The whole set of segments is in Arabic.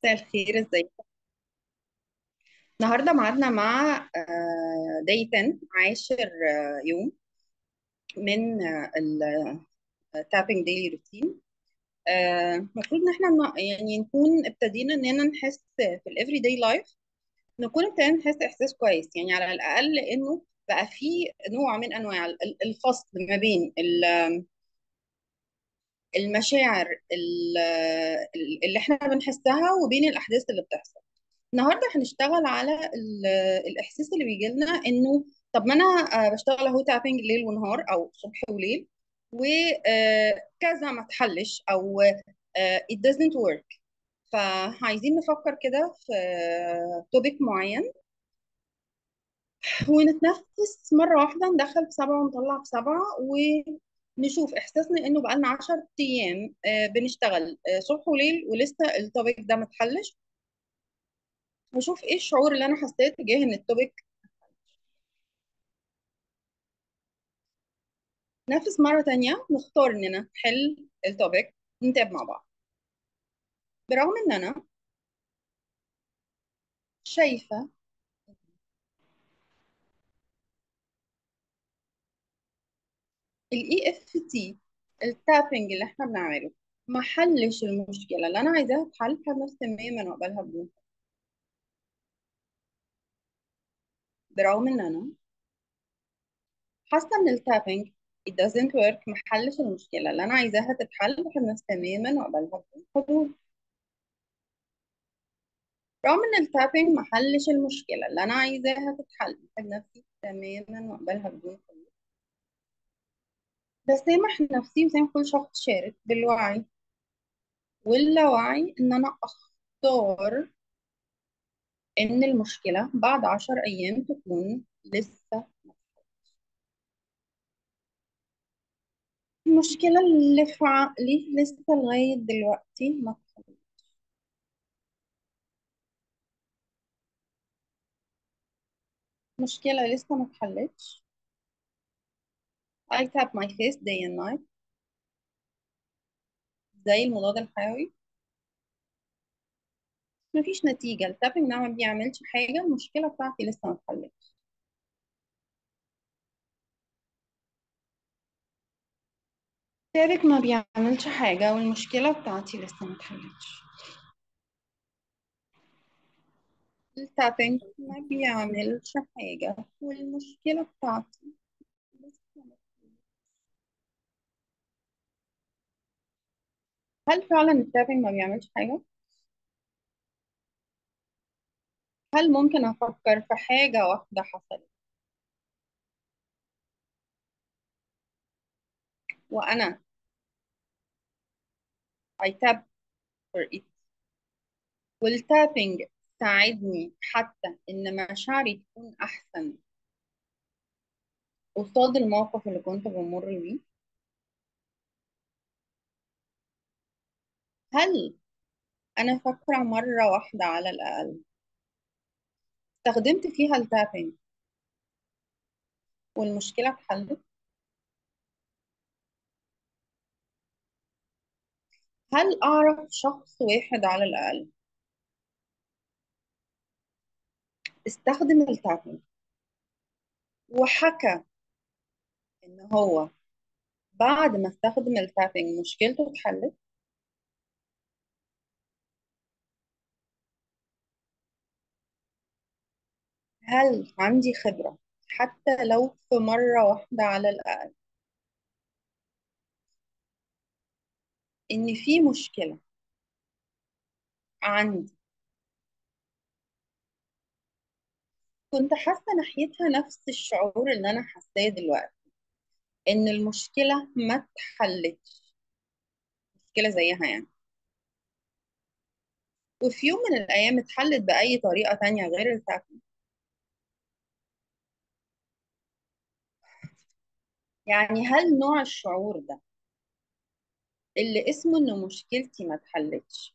مساء الخير، ازيك؟ النهارده ميعادنا مع داي 10 عاشر يوم من التابنج ديلي روتين. المفروض ان احنا يعني نكون ابتدينا اننا نحس في الافري داي لايف، نكون ابتدينا نحس احساس كويس، يعني على الاقل انه بقى في نوع من انواع الفصل ما بين المشاعر اللي احنا بنحسها وبين الاحداث اللي بتحصل. النهارده هنشتغل على الاحساس اللي بيجي لنا انه طب ما انا بشتغل اهو تابنج ليل ونهار او صبح وليل، وكذا ما تحلش او it doesn't work. فعايزين نفكر كده في توبيك معين ونتنفس مرة واحدة، ندخل في سبعة ونطلع في سبعة، ونشوف إحساسنا إنه بقالنا 10 أيام بنشتغل صبح وليل ولسه التوبيك ده ما اتحلش، وشوف إيه الشعور اللي أنا حسيت تجاه إن التوبيك. نفس مرة تانية نختار إننا نحل التوبيك، نتابع مع بعض، برغم إن أنا شايفة ال EFT التابنج اللي إحنا بنعمله ما حلش المشكلة اللي أنا عايزاها تحل، نفس تماما وأقبلها بدون، برغم إن أنا حاسة إن التابنج it doesn't work، ما حلش المشكلة اللي أنا عايزاها تتحل، نفس تماما وأقبلها بدون حدود، رغم إن التابنج ما حلش المشكلة اللي أنا عايزاها تتحل، نفسي تماما وأقبلها بدون حدود. بسامح نفسي وسامح كل شخص شارك بالوعي واللاوعي إن أنا أختار إن المشكلة بعد 10 أيام تكون لسه المشكلة اللي في عقلي لسه لغاية دلوقتي ما اتحلتش. مشكلة لسه ما اتحلتش. I tap my face day and night زي المضاد الحيوي، مفيش نتيجة، التابنج ده ما بيعملش حاجة، المشكلة بتاعتي لسه ما اتحلتش. التابك ما بيعملش حاجة والمشكلة بتاعتي لسه ما اتحلتش. التابنج ما بيعملش حاجة والمشكلة بتاعتي لسه ما اتحلتش. هل فعلا التابنج ما بيعملش حاجة؟ هل ممكن أفكر في حاجة واحدة حصلت وأنا I tap for it، والتابنج ساعدني حتى إن مشاعري تكون أحسن قصاد الموقف اللي كنت بمر بيه؟ هل أنا فاكرة مرة واحدة على الأقل استخدمت فيها التابنج والمشكلة اتحلت؟ هل أعرف شخص واحد على الأقل استخدم التابنج وحكى إن هو بعد ما استخدم التابنج مشكلته اتحلت؟ هل عندي خبرة حتى لو في مرة واحدة على الأقل إن في مشكلة عندي كنت حاسة ناحيتها نفس الشعور اللي أنا حاساه دلوقتي، إن المشكلة ما اتحلتش، مشكلة زيها يعني، وفي يوم من الأيام اتحلت بأي طريقة تانية غير التعافي؟ يعني هل نوع الشعور ده اللي اسمه إن مشكلتي ما اتحلتش،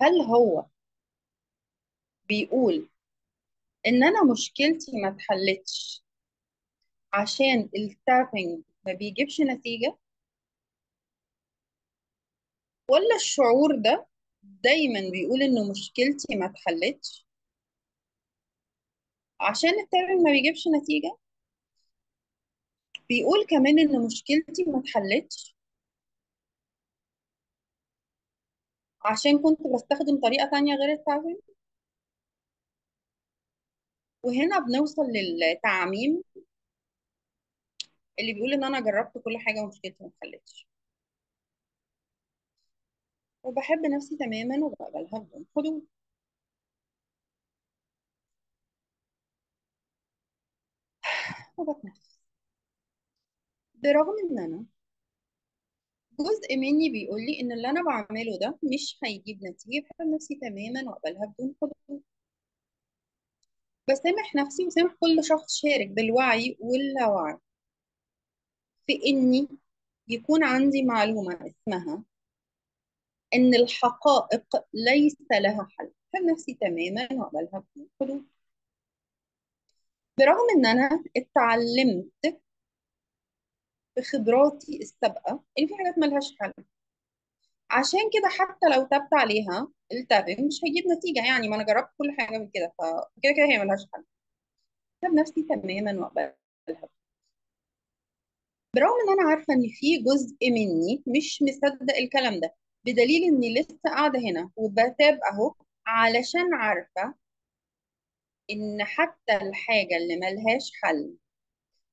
هل هو بيقول إن أنا مشكلتي ما اتحلتش عشان التابنج ما بيجيبش نتيجة، ولا الشعور ده دايما بيقول إن مشكلتي ما اتحلتش عشان التعب ما بيجيبش نتيجة؟ بيقول كمان إن مشكلتي ما اتحلتش عشان كنت بستخدم طريقة تانية غير التعبير. وهنا بنوصل للتعميم اللي بيقول إن أنا جربت كل حاجة ومشكلتي ما اتحلتش، وبحب نفسي تماما وبقبلها بدون حدود. وبتنفس. برغم إن أنا جزء مني بيقول لي إن اللي أنا بعمله ده مش هيجيب نتيجة، بحب نفسي تماما وأقبلها بدون حدود. بسامح نفسي وسامح كل شخص شارك بالوعي واللاوعي في إني يكون عندي معلومة اسمها إن الحقائق ليس لها حل. بحب نفسي تماما وأقبلها بدون حدود. برغم إن أنا اتعلمت بخبراتي السابقة إن في حاجات ملهاش حل، عشان كده حتى لو تبت عليها التابنج مش هيجيب نتيجة، يعني ما أنا جربت كل حاجة من كده، فكده كده هي ملهاش حل. بحب نفسي تماما وأقبلها. برغم إن أنا عارفة إن في جزء مني مش مصدق الكلام ده، بدليل إني لسه قاعدة هنا وبتاب أهو، علشان عارفة إن حتى الحاجة اللي ملهاش حل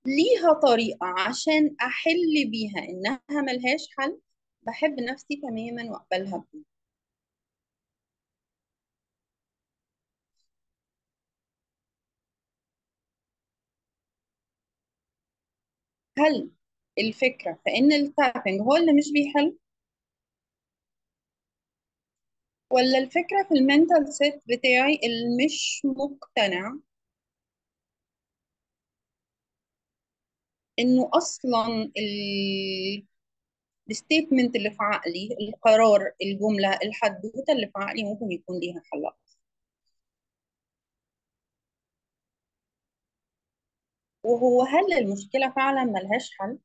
ليها طريقة عشان أحل بيها إنها ملهاش حل. بحب نفسي تماما وأقبلها بيه. هل الفكرة في إن التابنج هو اللي مش بيحل، ولا الفكرة في المنتال سيت بتاعي اللي مش مقتنع إنه أصلا الستيتمنت اللي في عقلي، القرار، الجملة، الحدوتة اللي في عقلي ممكن يكون ليها حل؟ وهو هل المشكلة فعلا ملهاش حل؟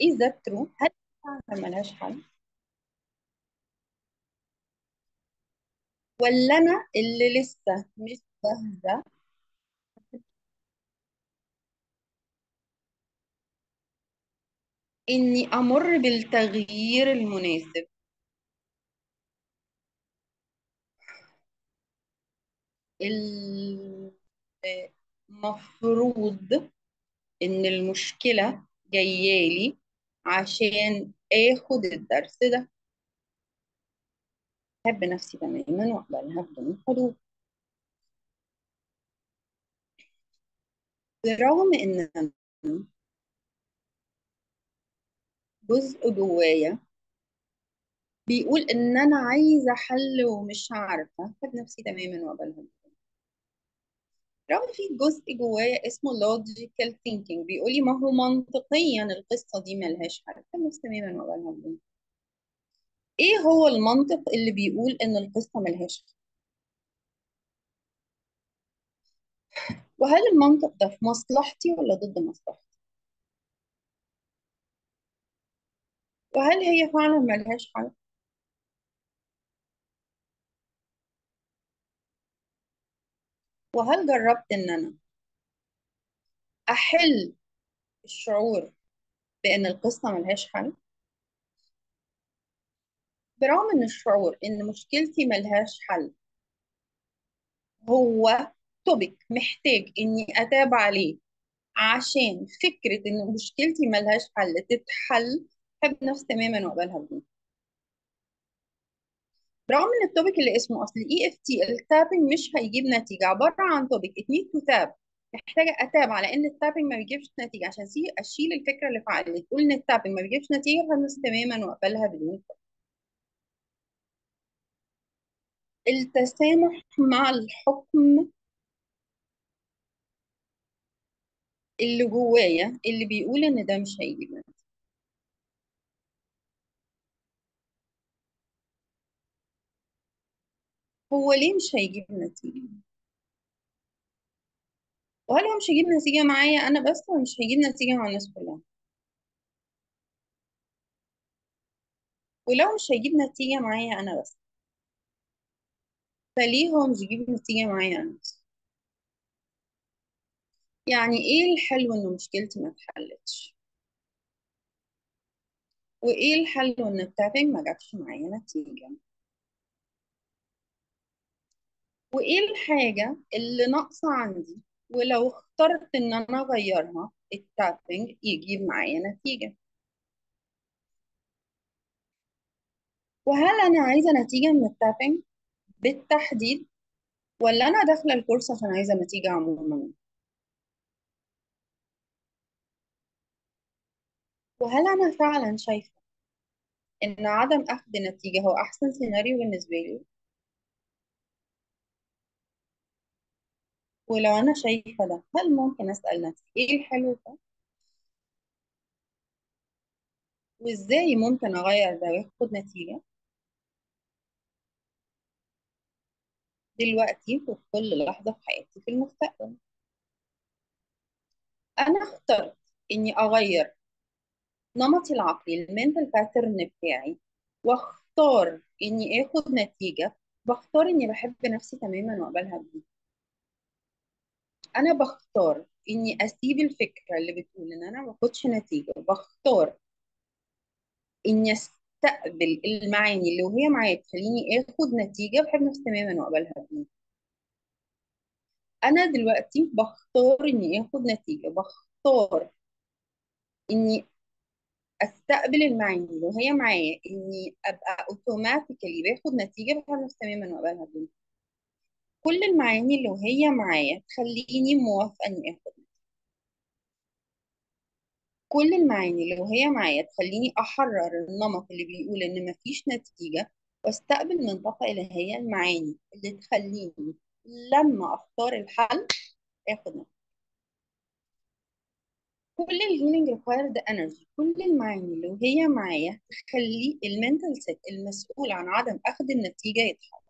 is that true؟ هل فعلا ملهاش حل، ولا أنا اللي لسه مش جاهزة إني أمر بالتغيير المناسب؟ المفروض إن المشكلة جايالي عشان آخد الدرس ده. أحب نفسي تماما وأقبلها بدون حدود. برغم إن أنا جزء جوايا بيقول إن أنا عايزة حل ومش عارفة، أحب نفسي تماما وأقبلها. رغم في جزء جوايا اسمه logical thinking بيقول لي ما هو منطقيا القصة دي ملهاش حل، أحب نفسي تماما وأقبلها بدون. إيه هو المنطق اللي بيقول إن القصة ملهاش حل؟ وهل المنطق ده في مصلحتي ولا ضد مصلحتي؟ وهل هي فعلا ملهاش حل؟ وهل جربت إن أنا أحل الشعور بأن القصة ملهاش حل؟ برغم إن الشعور إن مشكلتي ملهاش حل هو توبيك محتاج إني أتابع عليه عشان فكرة إن مشكلتي ملهاش حل تتحل، أحب نفسي تماما وأقبلها بدون. برغم إن التوبيك اللي اسمه أصل اي اف تي التابنج مش هيجيب نتيجة، عبارة عن توبيك ات نيد تو تاب، محتاجة أتاب على إن التابنج ما بيجيبش نتيجة عشان أشيل الفكرة اللي في عقلي تقول إن التابنج ما بيجيبش نتيجة، فالناس تماما وأقبلها بدون. التسامح مع الحكم اللي جوايا اللي بيقول إن ده مش هيجيب نتيجة. هو ليه مش هيجيب نتيجة؟ وهل هو مش هيجيب نتيجة معايا أنا بس، ولا مش هيجيب نتيجة مع الناس كلها؟ ولو مش هيجيب نتيجة معايا أنا بس، فليه هو مش هيجيب نتيجة معايا أنا بس؟ يعني إيه الحلو إن مشكلتي ما اتحلتش؟ وإيه الحل إن التابنج ما جابش معايا نتيجة؟ وإيه الحاجة اللي ناقصة عندي ولو اخترت إن أنا أغيرها التابنج يجيب معايا نتيجة؟ وهل أنا عايزة نتيجة من التابنج بالتحديد، ولا أنا داخلة الكورس عشان عايزة نتيجة عموما؟ وهل أنا فعلا شايفة إن عدم أخذ نتيجة هو أحسن سيناريو بالنسبة لي؟ ولو أنا شايفة ده، هل ممكن أسأل نفسي إيه الحلو ده؟ وإزاي ممكن أغير ده وياخد نتيجة دلوقتي وفي كل لحظة في حياتي في المستقبل؟ أنا اخترت إني أغير نمطي العقلي المنتال باترن بتاعي، واختار إني آخد نتيجة. بختار إني بحب نفسي تماما وأقبلها بجد. أنا بختار إني أسيب الفكرة اللي بتقول إن أنا ما باخدش نتيجة، بختار اني استقبل المعاني اللي وهي معايا تخليني اخد نتيجه بحب نفسي تماما واقبلها بيه. انا دلوقتي بختار اني اخد نتيجه، بختار اني استقبل المعاني اللي وهي معايا، اني ابقى اوتوماتيكالي باخد نتيجه بحب نفسي تماما واقبلها بيه. كل المعاني اللي وهي معايا تخليني موافقه اني اخد، كل المعاني اللي وهي معايا تخليني احرر النمط اللي بيقول ان مفيش نتيجه، واستقبل من طاقه الهيه المعاني اللي تخليني لما اختار الحل اخد نفس. كل الهيلينج ريكوايرد انرجي، كل المعاني اللي وهي معايا تخلي المنتال سيت المسؤول عن عدم اخذ النتيجه يتحرك.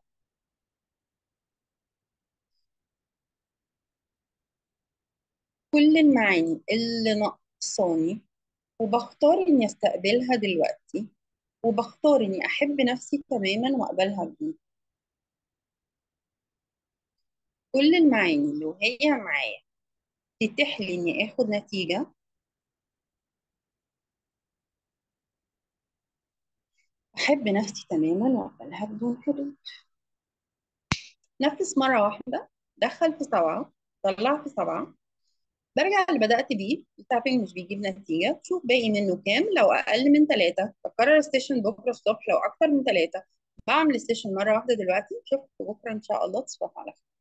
كل المعاني اللي ناقصاني وبختار اني استقبلها دلوقتي، وبختار اني احب نفسي تماما واقبلها بيه. كل المعاني اللي وهي معايا تتيح لي اني اخد نتيجه، احب نفسي تماما واقبلها بدون حدود. نفس مره واحده، دخل في سبعه، طلع في سبعه. برجع اللي بدأت بيه، التابنج مش بيجيب نتيجة، شوف باقي منه كام. لو أقل من ثلاثة بكرر السيشن بكرة الصبح، لو أكتر من ثلاثة بعمل السيشن مرة واحدة دلوقتي. شوف بكرة إن شاء الله تصبح على خير.